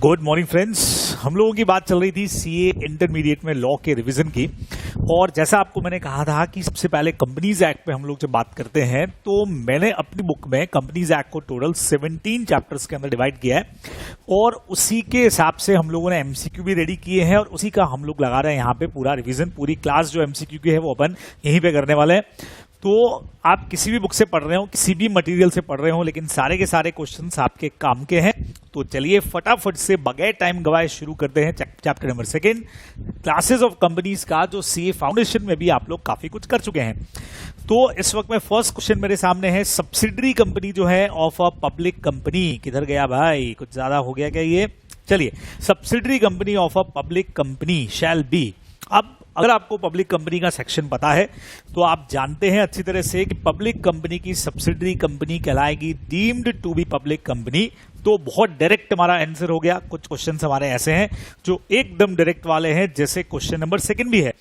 Good morning friends. हम लोगों की बात चल रही थी सीए इंटरमीडिएट में लॉ के रिवीजन की, और जैसा आपको मैंने कहा था कि सबसे पहले कंपनीज एक्ट पे हम लोग जब बात करते हैं तो मैंने अपनी बुक में कंपनीज एक्ट को टोटल 17 चैप्टर्स के अंदर डिवाइड किया है, और उसी के हिसाब से हम लोगों ने एमसीक्यू भी रेडी किए हैं और उसी का हम लोग लगा रहे हैं यहाँ पे पूरा रिवीजन। पूरी क्लास जो एमसीक्यू की है वो अपन यहीं पे करने वाले हैं। तो आप किसी भी बुक से पढ़ रहे हो, किसी भी मटेरियल से पढ़ रहे हो, लेकिन सारे के सारे क्वेश्चंस आपके काम के हैं। तो चलिए फटाफट से बगैर टाइम गवाए शुरू करते हैं chapter number 2 classes of companies का, जो सीए फाउंडेशन में भी आप लोग काफी कुछ कर चुके हैं। तो इस वक्त में फर्स्ट क्वेश्चन मेरे सामने है, सब्सिडरी कंपनी जो है ऑफ अ पब्लिक कंपनी। किधर गया भाई, कुछ ज्यादा हो गया क्या ये? चलिए, subsidiary company of a public company shall be. अब अगर आपको पब्लिक कंपनी का सेक्शन पता है तो आप जानते हैं अच्छी तरह से कि पब्लिक कंपनी की सब्सिडरी कंपनी कहलाएगी deemed to be public company. तो बहुत डायरेक्ट हमारा आंसर हो गया। कुछ क्वेश्चंस हमारे ऐसे हैं जो एकदम डायरेक्ट वाले हैं, जैसे क्वेश्चन नंबर 2 भी है,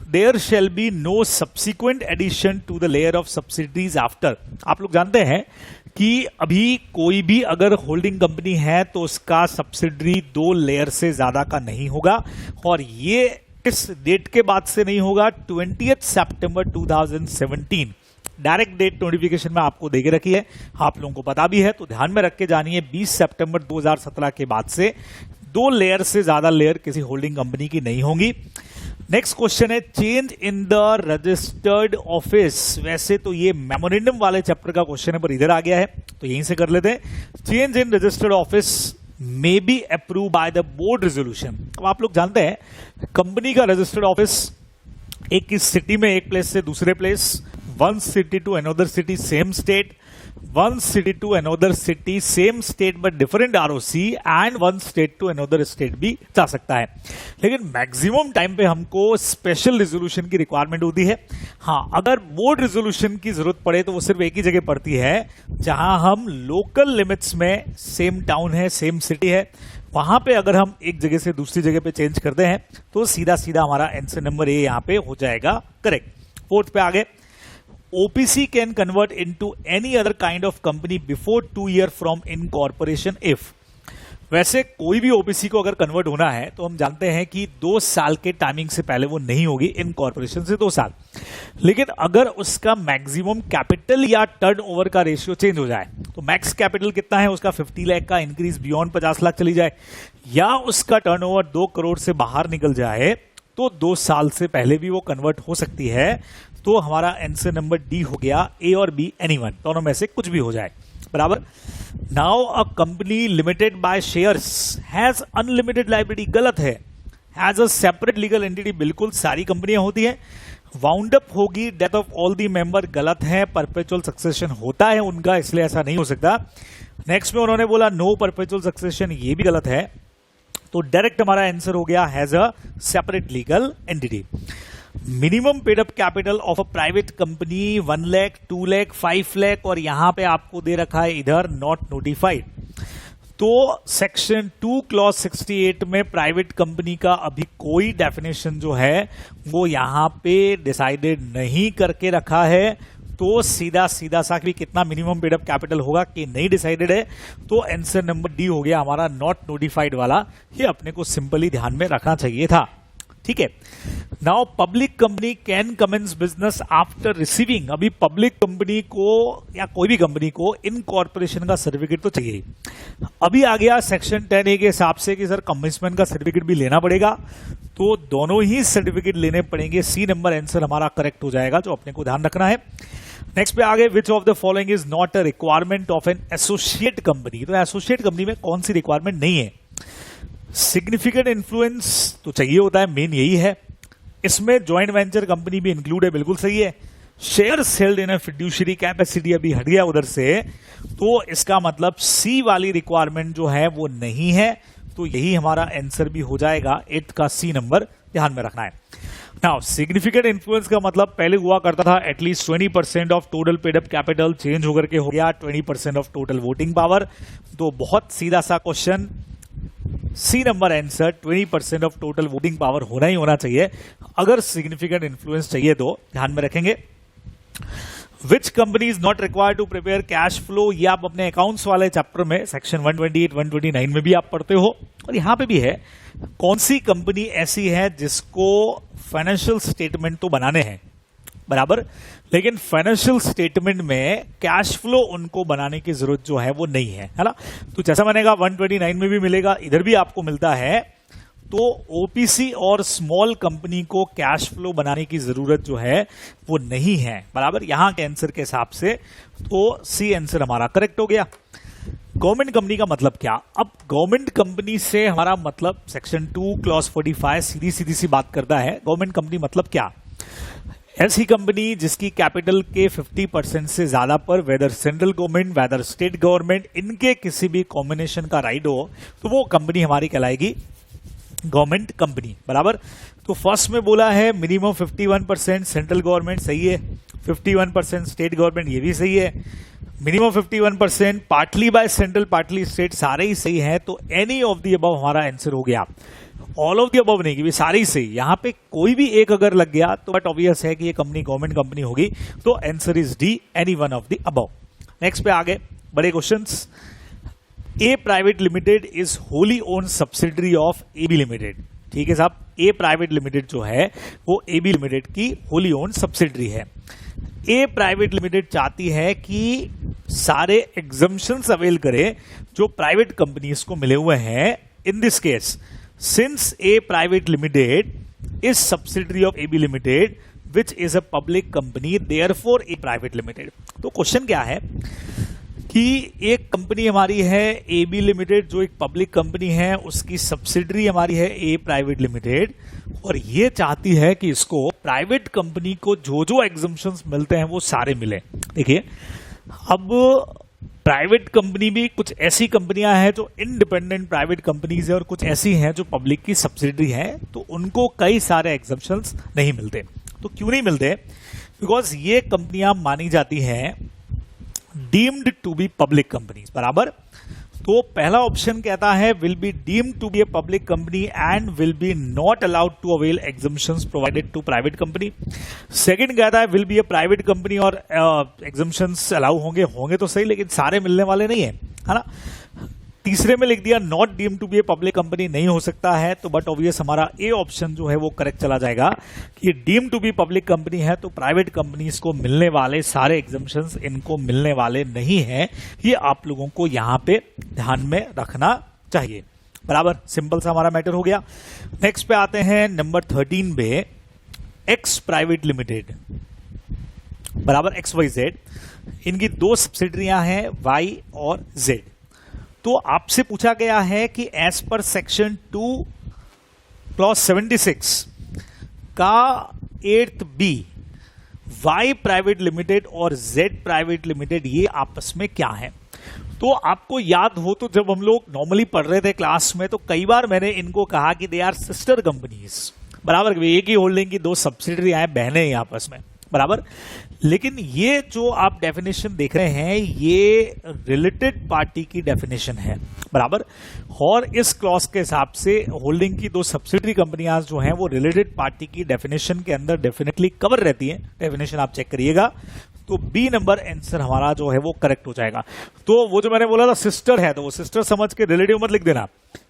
there shall be no subsequent addition to the layer of subsidiaries after. आप लोग जानते हैं कि अभी कोई भी अगर होल्डिंग कंपनी है तो उसका सब्सिडरी 2 लेयर से ज्यादा का नहीं होगा, और ये इस डेट के बाद से नहीं होगा। 20 सितंबर 2017 डायरेक्ट डेट नोटिफिकेशन में आपको देके रखी है, आप लोगों को पता भी है, तो ध्यान में रख के जानिए 20 सितंबर 2017 के बाद से 2 लेयर से ज्यादा लेयर किसी होल्डिंग कंपनी की नहीं होंगी। नेक्स्ट क्वेश्चन है, change in the registered office. वैसे तो ये मेमोरेंडम वाले चैप्टर का क्वेश्चन है, पर इधर आ गया है तो यहीं से कर लेते हैं। Change in registered office may be approve by the board resolution. अब आप लोग जानते हैं कंपनी का रजिस्टर्ड ऑफिस एक सिटी में एक प्लेस से दूसरे place, one city to another city same state, one city to another city same state but different ROC, and one state to another state भी जा सकता है। लेकिन मैक्सिमम टाइम पे हमको स्पेशल रेजोल्यूशन की रिक्वायरमेंट होती है। हाँ, अगर बोर्ड रेजोल्यूशन की जरूरत पड़े तो वो सिर्फ एक ही जगह पड़ती है जहां हम लोकल लिमिट्स में, सेम टाउन है, सेम सिटी है, वहां पे अगर हम एक जगह से दूसरी जगह पे चेंज करते हैं तो सीधा सीधा हमारा आंसर नंबर ए यहां पे हो जाएगा करेक्ट। 4th पे आगे, OPC can convert into any other kind of company before 2 years from incorporation if। वैसे कोई भी OPC को अगर कन्वर्ट होना है तो हम जानते हैं कि 2 साल के टाइमिंग से पहले वो नहीं होगी, इनकॉर्पोरेशन से 2 साल। लेकिन अगर उसका मैक्सिमम कैपिटल या टर्नओवर का रेशियो चेंज हो जाए, तो मैक्स कैपिटल कितना है उसका, 50 लाख का इंक्रीज बियॉन्ड 50 लाख चली जाए, या उसका टर्नओवर 2 करोड़ से बाहर निकल जाए, तो 2 साल से पहले भी वो कन्वर्ट हो सकती है। तो हमारा आंसर नंबर डी हो गया, ए और बी एनीवन, दोनों में से कुछ भी हो जाए बराबर। Now a company limited by shares has unlimited liability, गलत है। Has a separate legal entity, बिल्कुल सारी कंपनियां होती हैं। वाउंड अप होगी death of all the member, गलत है। परपेचुअल सक्सेशन होता है उनका, इसलिए ऐसा नहीं हो सकता। नेक्स्ट में उन्होंने बोला नो परपेचुअल सक्सेशन, ये भी गलत है। तो डायरेक्ट हमारा आंसर हो गया has a separate legal entity. Minimum paid up capital of a private company 1 lakh, 2 lakh, 5 lakh, और यहां पे आपको दे रखा है इधर नॉट नोटिफाइड। तो सेक्शन 2 क्लॉज 68 में प्राइवेट कंपनी का अभी कोई डेफिनेशन जो है वो यहां पे डिसाइडेड नहीं करके रखा है। तो सीधा सीधा सा भी कितना मिनिमम पेड अप कैपिटल होगा कि नहीं डिसाइडेड है। तो आंसर नंबर डी हो गया हमारा नॉट नोटिफाइड वाला। ये अपने को सिंपली ध्यान में रखना चाहिए था, ठीक है। Now public company can commence business after receiving. अभी पब्लिक कंपनी को या कोई भी कंपनी को इनकॉर्पोरेशन का सर्टिफिकेट तो चाहिए। अभी आ गया सेक्शन 10A के हिसाब से कि सर कमिटमेंट का सर्टिफिकेट भी लेना पड़ेगा, तो दोनों ही सर्टिफिकेट लेने पड़ेंगे। सी नंबर आंसर हमारा करेक्ट हो जाएगा, जो अपने को ध्यान रखना है। नेक्स्ट पे आगे, which of the following is not a requirement of an associate company. तो एसोसिएट कंपनी में कौन सी रिक्वायरमेंट नहीं है? सिग्निफिकेंट इन्फ्लुएंस तो चाहिए होता है, मेन यही है। इसमें ज्वाइंट वेंचर कंपनी भी इंक्लूड है, बिल्कुल सही है। Share held in fiduciary capacity अभी हट गया उधर से, तो इसका मतलब सी वाली रिक्वायरमेंट जो है वो नहीं है। तो यही हमारा आंसर भी हो जाएगा 8 का सी नंबर, ध्यान में रखना है। नाउ सिग्निफिकेंट इन्फ्लुएंस का मतलब पहले हुआ करता था at least 20% of total paid up capital, change होकर के हो गया 20% ऑफ टोटल वोटिंग पावर। तो बहुत सीधा सा question, C number answer 20% of total voting power होना ही होना चाहिए। अगर सिग्निफिकेंट इन्फ्लुएंस चाहिए तो ध्यान में रखेंगे। Which company is not required to prepare cash flow, ये आप अपने अकाउंट्स वाले चैप्टर में सेक्शन 128 129 में भी आप पढ़ते हो, और यहां पे भी है कौन सी कंपनी ऐसी है जिसको फाइनेंशियल स्टेटमेंट तो बनाने हैं, बराबर, लेकिन फाइनेंशियल स्टेटमेंट में कैश फ्लो उनको बनाने की जरूरत जो है वो नहीं है ना। तो जैसा मैंने कहा 129 में भी मिलेगा, इधर भी आपको मिलता है। तो ओपीसी और स्मॉल कंपनी को कैश फ्लो बनाने की जरूरत जो है वो नहीं है, बराबर, यहां के आंसर के हिसाब से। तो सी आंसर हमारा करेक्ट हो गया। गवर्नमेंट कंपनी का मतलब क्या? अब गवर्नमेंट कंपनी से हमारा मतलब सेक्शन 2 क्लॉज 45 सीधी सी बात करता है। गवर्नमेंट कंपनी मतलब क्या? ऐसी कंपनी जिसकी कैपिटल के 50% से ज्यादा पर whether central government whether state government इनके किसी भी कॉम्बिनेशन का राइट हो, तो वो कंपनी हमारी कहलाएगी गवर्नमेंट कंपनी, बराबर। तो फर्स्ट में बोला है मिनिमम 51% सेंट्रल गवर्नमेंट, सही है। 51% स्टेट गवर्नमेंट, ये भी सही है। Minimum 51% partly by central partly state, सारे ही सही है। तो एनी ऑफ द अबव हमारा आंसर हो गया। ऑल ऑफ द अबव नहीं, कि सारी सही, यहां पे कोई भी एक अगर लग गया तो बट ऑब्वियस है कि ये कंपनी गवर्नमेंट कंपनी होगी। तो answer is D, any one of the above. Next पे आगे बड़े questions. A private limited is wholly owned subsidiary of AB limited, ठीक है साहब। ए प्राइवेट लिमिटेड जो है वो एबी लिमिटेड की होली ओन सब्सिडरी है। ए प्राइवेट लिमिटेड चाहती है कि सारे एग्जम्पशंस अवेल करे जो प्राइवेट कंपनीज को मिले हुए हैं। In this case since A private limited is subsidiary of AB limited which is a public company, therefore A private limited. तो क्वेश्चन क्या है कि एक कंपनी हमारी है एबी लिमिटेड जो एक पब्लिक कंपनी है, उसकी सब्सिडरी हमारी है ए प्राइवेट लिमिटेड, और ये चाहती है कि इसको प्राइवेट कंपनी को जो जो एग्जम्पशंस मिलते हैं वो सारे मिले। देखिए, अब प्राइवेट कंपनी भी कुछ ऐसी कंपनियां हैं जो इंडिपेंडेंट प्राइवेट कंपनीज है और कुछ ऐसी हैं जो पब्लिक की सब्सिडरी है, तो उनको कई सारे एग्जम्पशंस नहीं मिलते। तो क्यों नहीं मिलते? बिकॉज ये कंपनियां मानी जाती हैं deemed to be public companies, बराबर। तो पहला ऑप्शन कहता है will be deemed to be a public company and will be not allowed to avail exemptions provided to private company. Second कहता है will be a private company और exemptions allow होंगे तो सही, लेकिन सारे मिलने वाले नहीं है ना। तीसरे में लिख दिया not deem to be a public company, नहीं हो सकता है। तो बट ऑब्वियस हमारा ए ऑप्शन जो है वो करेक्ट चला जाएगा कि deem to be public company है तो प्राइवेट कंपनीज को मिलने वाले सारे एग्जम्पशंस इनको मिलने वाले नहीं है। ये आप लोगों को यहां पे ध्यान में रखना चाहिए, बराबर। सिंपल सा हमारा मैटर हो गया। नेक्स्ट पे आते हैं नंबर 13 पे। एक्स प्राइवेट लिमिटेड बराबर XYZ, इनकी दो सब्सिडरियां हैं Y और Z। तो आपसे पूछा गया है कि एज पर सेक्शन 2 क्लॉज 76 का 8th B Y private limited और Z प्राइवेट लिमिटेड ये आपस में क्या है? तो आपको याद हो तो जब हम लोग नॉर्मली पढ़ रहे थे क्लास में, तो कई बार मैंने इनको कहा कि दे आर सिस्टर कंपनीज, बराबर। एक ही होल्डिंग की दो सब्सिडरी आए, बहने हैं आपस में, बराबर। लेकिन ये जो आप डेफिनेशन देख रहे हैं ये रिलेटेड पार्टी की डेफिनेशन है, बराबर। और इस क्लॉज के हिसाब से होल्डिंग की दो सब्सिडरी कंपनियां जो हैं वो रिलेटेड पार्टी की डेफिनेशन के अंदर डेफिनेटली कवर रहती हैं। डेफिनेशन आप चेक करिएगा। तो बी नंबर आंसर हमारा जो है वो करेक्ट हो जाएगा। तो वो जो मैंने बोला था सिस्टर है, तो वो सिस्टर समझ के रिलेटिव मत लिख देना,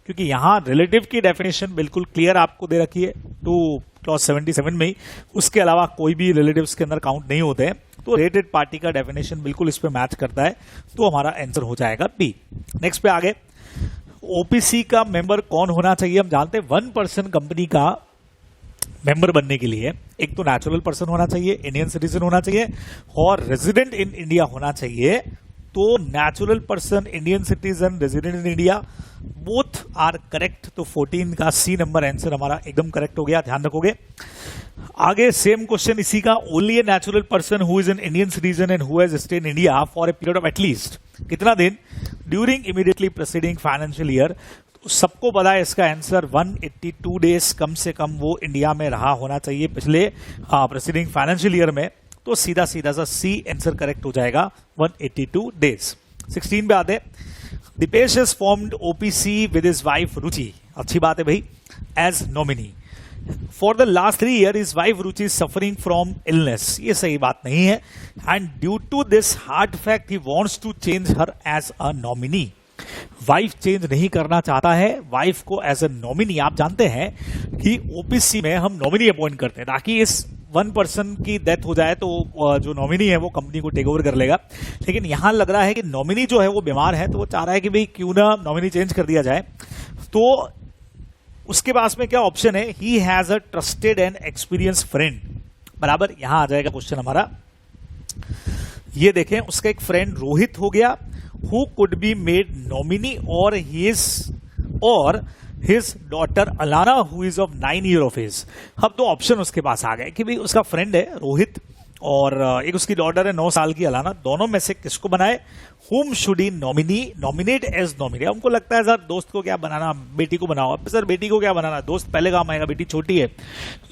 क्योंकि यहां रिलेटिव की डेफिनेशन बिल्कुल क्लियर आपको दे रखी है 2 क्लॉज 77 में ही। उसके अलावा कोई भी रिलेटिव्स के अंदर काउंट नहीं होते हैं। तो रिलेटेड पार्टी का डेफिनेशन बिल्कुल इस पे मैच करता है, तो हमारा आंसर हो जाएगा बी। नेक्स्ट पे आगे, ओपीसी का मेंबर कौन होना चाहिए? हम जानते हैं 1% कंपनी का मेंबर बनने के लिए एक तो नेचुरल पर्सन होना चाहिए, इंडियन सिटीजन होना चाहिए और रेजिडेंट इन इंडिया होना चाहिए। तो natural person, Indian citizen, resident in India both are correct. तो 14 का सी नंबर आंसर हमारा एकदम करेक्ट हो गया, ध्यान रखोगे। आगे सेम क्वेश्चन इसी का, only a natural person who is an Indian citizen and who has stayed in India for a period of at least कितना दिन during immediately presiding financial year. तो सबको पता है इसका आंसर 182 डेज कम से कम वो इंडिया में रहा होना चाहिए पिछले प्रेसिडिंग फाइनेंशियल ईयर में। तो सीधा सीधा सा सी आंसर करेक्ट हो जाएगा 182 डेज। 16 पे आते, Deepesh has formed OPC with his wife Ruchi, अच्छी बात है भाई, as nominee. For the last 3 years his wife Ruchi is suffering from illness. ये सही बात नहीं है। And due to this hard fact he wants to change her as a nominee. Wife change नहीं करना चाहता है वाइफ को एज अ नॉमिनी। आप जानते हैं कि ओपीसी में हम नॉमिनी अपॉइंट करते हैं ताकि इस वन पर्सन की डेथ हो जाए तो जो नॉमिनी है वो कंपनी को टेक ओवर कर लेगा। लेकिन यहां लग रहा है कि नॉमिनी जो है वो बीमार है, तो वो चाह रहा है कि भाई क्यों ना नॉमिनी चेंज कर दिया जाए। तो उसके पास में क्या ऑप्शन है, he has a trusted and experience friend. बराबर, यहां आ जाएगा क्वेश्चन हमारा। ये देखें, उसका एक फ्रेंड रोहित हो गया, who could be made nominee or his daughter Alana who is of 9 years of age। अब 2 ऑप्शन उसके पास आ गए कि भाई उसका फ्रेंड है रोहित और एक उसकी डॉटर है 9 साल की अलाना, दोनों में से किसको बनाए। whom should he nominate as nominee। हमको लगता है सर दोस्त को क्या बनाना, बेटी को बनाओ। अब सर बेटी को क्या बनाना, दोस्त पहले काम आएगा, बेटी छोटी है।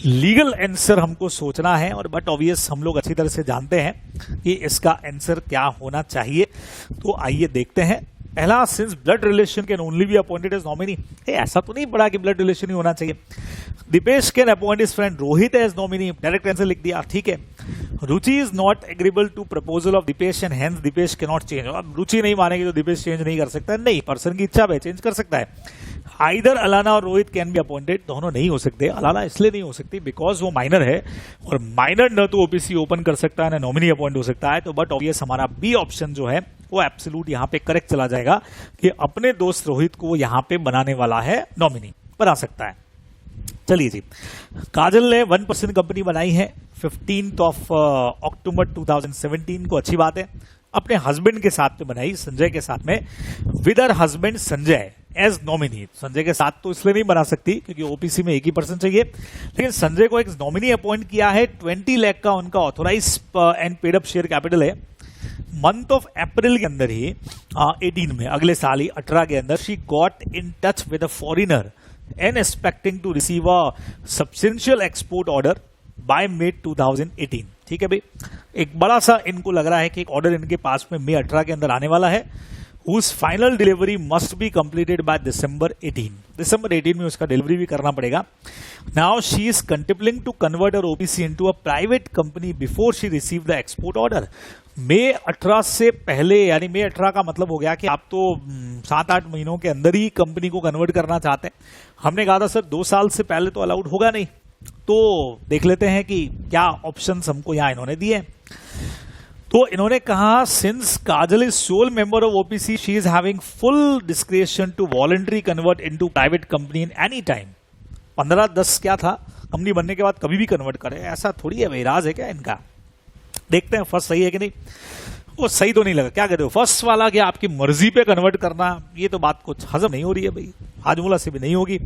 लीगल आंसर हमको सोचना है और बट ऑब्वियस हम लोग अच्छी तरह से जानते हैं कि इसका आंसर क्या होना चाहिए। तो आइए देखते हैं। पहला, since blood relation can only be appointed as nominee. ऐसा तो नहीं पड़ा कि ब्लड रिलेशन ही होना चाहिए। Deepesh can appoint his friend Rohit as nominee, direct answer लिख दिया, ठीक है। Ruchi is not agreeable to proposal of Deepesh and hence Deepesh can not change. अब रुचि नहीं मानेगी तो दीपेश चेंज नहीं कर सकता, नहीं, पर्सन की इच्छा पे चेंज कर सकता है। आइदर अलाना और रोहित कैन बी अपॉइंटेड, दोनों नहीं हो सकते। अलाना इसलिए नहीं हो सकती बिकॉज वो माइनर है और माइनर न तो ओपीसी ओपन कर सकता है ना नॉमिनी अपॉइंट हो सकता है। तो बट ऑब्वियस हमारा बी ऑप्शन जो है वो एब्सोल्यूट यहाँ पे करेक्ट चला जाएगा कि अपने दोस्त रोहित को यहाँ पे बनाने वाला है, नॉमिनी बना सकता है। चलिए जी, काजल ने 1% कंपनी बनाई है 15 अक्टूबर 2017 को, अच्छी बात है। अपने हस्बैंड के साथ में बनाई, संजय के साथ में, with her husband Sanjay as nominee. Sanjay के साथ तो इसलिए नहीं बना सकती क्योंकि ओपीसी में 1% चाहिए, लेकिन संजय को एक नॉमिनी अपॉइंट किया है। 20 लाख का उनका authorise and paid up share capital है। मंथ ऑफ अप्रैल के अंदर ही 18 में, अगले साल ही 18 के अंदर, she got in touch with a foreigner and expecting to receive a substantial export order by May 2018। ठीक है भाई, एक बड़ा सा इनको लग रहा है कि एक ऑर्डर इनके पास में May 18 के अंदर आने वाला है। whose final delivery must be completed by December 18। December 18 में उसका डिलीवरी भी करना पड़ेगा। Now she is contemplating to convert her OPC into a private company before she receive the export order। May 18 से पहले, यानी May 18 का मतलब हो गया कि आप तो 7-8 महीनों के अंदर ही कंपनी को कन्वर्ट करना चाहते हैं। हमने कहा था सर 2 साल से पहले तो अलाउड होगा नहीं। तो देख लेते हैं कि क्या ऑप्शंस हमको यहाँ इन्होंने दिए। तो इन्होंने कहा since Kajal is sole member of OPC she is having full discretion to voluntary convert into private company in any time. 15-10 क्या था, कंपनी बनने के बाद कभी भी कन्वर्ट करे, ऐसा थोड़ी है भाई, राज है क्या इनका। देखते हैं फर्स्ट सही है कि नहीं। वो सही तो नहीं लगा, क्या कहते हो फर्स्ट वाला, क्या आपकी मर्जी पे कन्वर्ट करना, ये तो बात कुछ हजम नहीं हो रही है भाई, हाजमूला से भी नहीं होगी।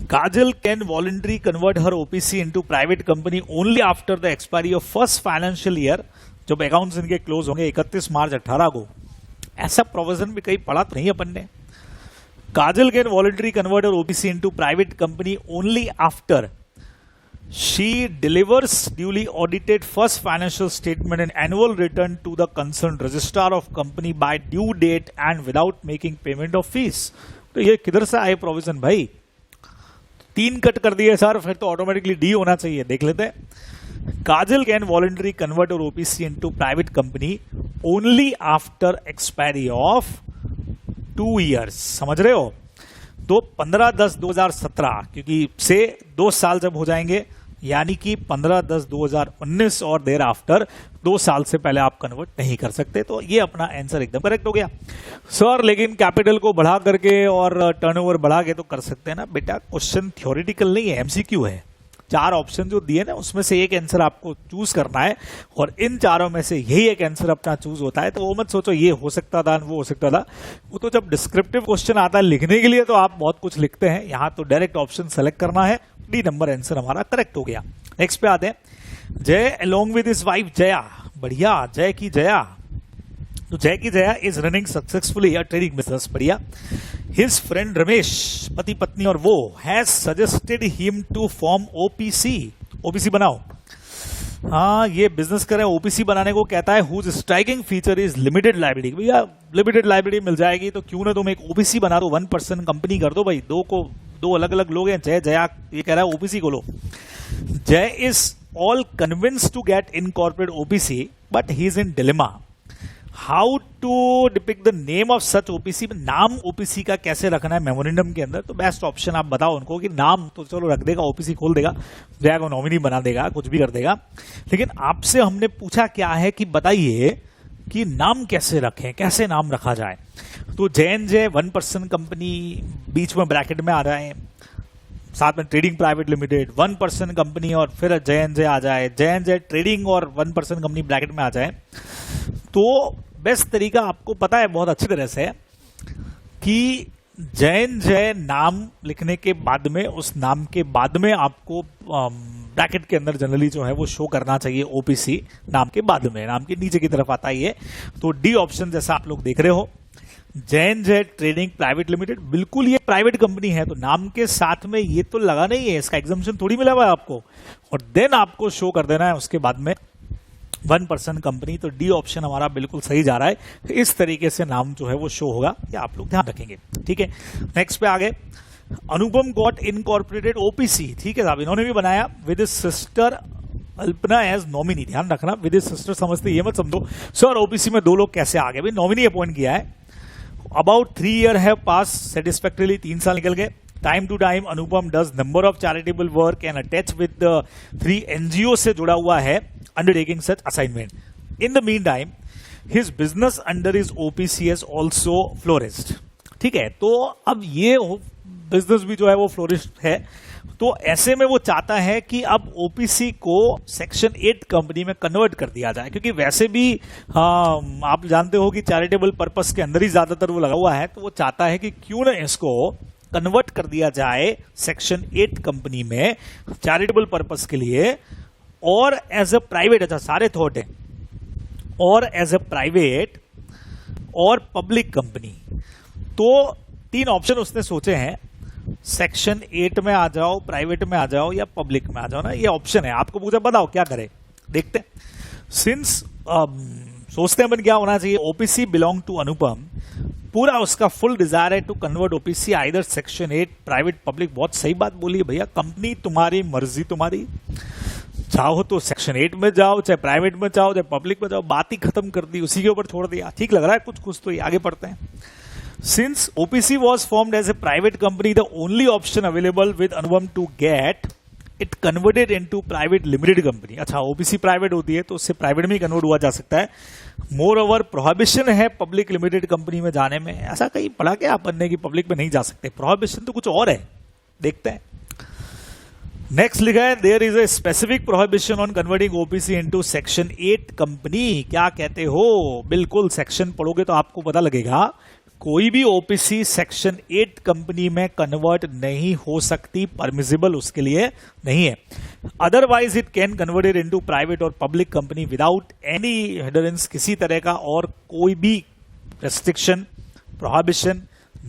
Kajal can voluntary convert her OPC into private company only after the expiry of first financial year, जब अकाउंट्स इनके क्लोज होंगे 31 मार्च 18 को। ऐसा प्रोविजन भी कहीं पढ़ा तो नहीं अपन ने। Kajal can voluntary convert her OPC into private company only after she delivers duly audited first financial statement and annual return to the concern registrar of company by due date and without making payment of fees. तो ये किधर से आए provision भाई, 3 cut कर दिए sir, फिर तो ऑटोमेटिकली डी होना चाहिए। देख लेते हैं। काजल कैन वॉलंटरी कन्वर्ट और OPC into private company only after expiry of 2 years। समझ रहे हो, तो 15/10/2017 क्योंकि से 2 साल जब हो जाएंगे, यानी कि 15/10/2019 और देर आफ्टर 2 साल से पहले आप कन्वर्ट नहीं कर सकते। तो ये अपना आंसर एकदम करेक्ट हो गया सर। लेकिन कैपिटल को बढ़ा करके और टर्नओवर बढ़ा के तो कर सकते हैं ना बेटा, क्वेश्चन थ्योरेटिकल नहीं है, एमसीक्यू है। 4 ऑप्शन जो दिए ना उसमें से एक आंसर आपको चूज करना है और इन चारों में से यही एक आंसर अपना चूज होता है। तो वो मत सोचो ये हो सकता था वो हो सकता था, वो तो जब डिस्क्रिप्टिव क्वेश्चन आता है लिखने के लिए तो आप बहुत कुछ लिखते हैं, यहाँ तो डायरेक्ट ऑप्शन सेलेक्ट करना है। डी नंबर आंसर हमारा करेक्ट हो गया। नेक्स्ट पे आते हैं। Jay along with his wife Jaya, बढ़िया, जय की जया, तो जय की Jaya is running successfully a trading business, बढ़िया। हिज फ्रेंड रमेश, पति पत्नी और वो, has suggested him to form OPC, OPC बनाओ। हाँ, ये बिजनेस करें, ओपीसी बनाने को कहता है। Whose striking feature is limited liability, भैया लिमिटेड लाइबिलिटी मिल जाएगी तो क्यों ना तुम एक ओपीसी बना दो, 1% कंपनी कर दो भाई, 2 को दो अलग अलग लोग हैं, जय जया ये कह रहा है ओपीसी खोलो. Jay is all convinced to get incorporate OPC but he is in dilemma. How to depict the name of such OPC. नाम ओपीसी का कैसे रखना है मेमोरेंडम के अंदर. तो बेस्ट ऑप्शन आप बताओ उनको कि नाम तो चलो रख देगा, ओपीसी खोल देगा, जया को नॉमिनी बना देगा, कुछ भी कर देगा, लेकिन आपसे हमने पूछा क्या है कि बताइए कि नाम कैसे रखें, कैसे नाम रखा जाए. तो जय 1% कंपनी बीच में ब्रैकेट में आ रहा है, साथ में ट्रेडिंग प्राइवेट लिमिटेड 1% कंपनी, और फिर जय आ जाए, जय ट्रेडिंग और 1% कंपनी ब्रैकेट में आ जाए. तो बेस्ट तरीका आपको पता है बहुत अच्छी तरह से कि जय नाम लिखने के बाद में, उस नाम के बाद में आपको ब्रैकेट के अंदर जनरली जो है वो शो करना चाहिए ओपीसी नाम के बाद में, नाम के नीचे की तरफ आता ही है. तो डी ऑप्शन जैसा आप लोग देख रहे हो, जय ट्रेडिंग प्राइवेट लिमिटेड, बिल्कुल ये प्राइवेट कंपनी है, तो नाम के साथ में ये तो लगा नहीं है, इसका एग्जाम्पशन थोड़ी मिला हुआ है आपको, और देन आपको शो कर देना है उसके बाद में 1% कंपनी. तो डी ऑप्शन हमारा बिल्कुल सही जा रहा है. इस तरीके से नाम जो है वो शो होगा, या आप लोग ध्यान रखेंगे. ठीक है, नेक्स्ट पे आगे. Anupam got incorporated OPC. ठीक है साहब, इन्होंने भी बनाया with sister Alpana as nominee. ध्यान रखना, विद सिस्टर समझते ये मत समझो सर ओपीसी में 2 लोग कैसे आ गए. भाई नॉमिनी अपॉइंट किया है. अबाउट 3 ईयर है पास सेटिस्फैक्टरीली, 3 साल निकल गए. Time to time Anupam does number of charitable work and attach with 3 NGO से जुड़ा हुआ है undertaking such assignment. In the meantime, his business under his OPC has also flourished. ठीक है, तो अब ये बिजनेस भी जो है वो फ्लोरिश है. तो ऐसे में वो चाहता है कि अब ओपीसी को सेक्शन 8 कंपनी में कन्वर्ट कर दिया जाए, क्योंकि वैसे भी आप जानते हो कि चैरिटेबल पर्पस के अंदर ही ज्यादातर वो लगा हुआ है. तो वो चाहता है कि क्यों ना इसको कन्वर्ट कर दिया जाए सेक्शन 8 कंपनी में चैरिटेबल पर्पस के लिए, और एज अ प्राइवेट. अच्छा, सारे थॉट है, और एज अ प्राइवेट और पब्लिक कंपनी. तो 3 ऑप्शन उसने सोचे हैं, सेक्शन 8 में आ जाओ, प्राइवेट में आ जाओ, या पब्लिक में आ जाओ ना. ये ऑप्शन है, आपको पूछा बताओ क्या करे, देखते हैं. सिंस सोचते हैं अपन क्या होना चाहिए. ओपीसी बिलोंग टू अनुपम, पूरा उसका फुल डिजायर है to convert OPC either section 8 private public. बहुत सही बात बोली है भैया, कंपनी तुम्हारी, मर्जी तुम्हारी, चाहो तो सेक्शन 8 में जाओ, चाहे प्राइवेट में जाओ, चाहे पब्लिक में जाओ, बात ही खत्म कर दी, उसी के ऊपर छोड़ दिया. ठीक लग रहा है कुछ कुछ. तो ये आगे पढ़ते हैं. Since OPC was formed as a private company, the only option available with Anupam to get it converted into private limited company. अच्छा, ओपीसी प्राइवेट होती है तो उससे प्राइवेट में ही कन्वर्ट हुआ जा सकता है. मोर ओवर प्रोहिबिशन है पब्लिक लिमिटेड कंपनी में जाने में. ऐसा कहीं पढ़ा क्या अपन ने कि पब्लिक में नहीं जा सकते. प्रोहिबिशन तो कुछ और है, देखते हैं. नेक्स्ट लिखा है, there is a specific prohibition on converting OPC into section 8 company. क्या कहते हो? बिल्कुल, सेक्शन पढ़ोगे तो आपको पता लगेगा. कोई भी ओपीसी सेक्शन 8 कंपनी में कन्वर्ट नहीं हो सकती, परमिसिबल उसके लिए नहीं है. Otherwise it can converted into private और public company without any hindrance. किसी तरह का और कोई भी रेस्ट्रिक्शन, प्रोहिबिशन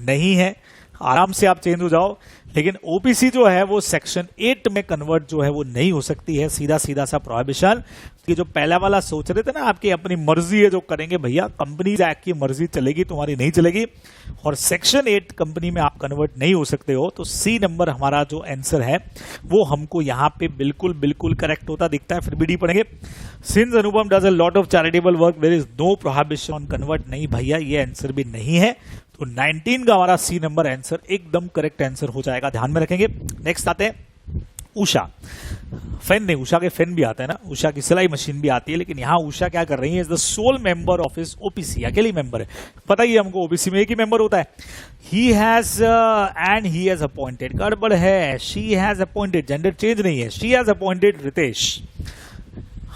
नहीं है. आराम से आप चेंज हो जाओ. लेकिन ओपीसी जो है वो सेक्शन 8 में कन्वर्ट जो है वो नहीं हो सकती है. सीधा सीधा सा प्रोहिबिशन. कि जो पहला वाला सोच रहे थे ना आपकी अपनी मर्जी है जो करेंगे भैया, कंपनीज एक्ट की मर्जी चलेगी, तुम्हारी नहीं चलेगी. और सेक्शन 8 कंपनी में आप कन्वर्ट नहीं हो सकते हो. तो सी नंबर हमारा जो आंसर है वो हमको यहाँ पे बिल्कुल बिल्कुल करेक्ट होता दिखता है. फिर भी डी पढ़ेंगे. Since Anupam does a lot of charitable work there is no prohibition on convert. नहीं भैया, ये आंसर भी नहीं है. तो 19 का हमारा सी नंबर आंसर एकदम करेक्ट आंसर हो जाएगा, ध्यान में रखेंगे. नेक्स्ट आते हैं उषा. फैन नहीं, उषा के फैन भी आते हैं ना, उषा की सिलाई मशीन भी आती है. लेकिन यहां उषा क्या कर रही है, is the soul member of his OPC. अकेली मेंबर है, पता ही है हमको ओबीसी में एक ही मेंबर होता है. He has and he has appointed. गड़बड़ है, she has appointed, gender change नहीं है. She has appointed Ritesh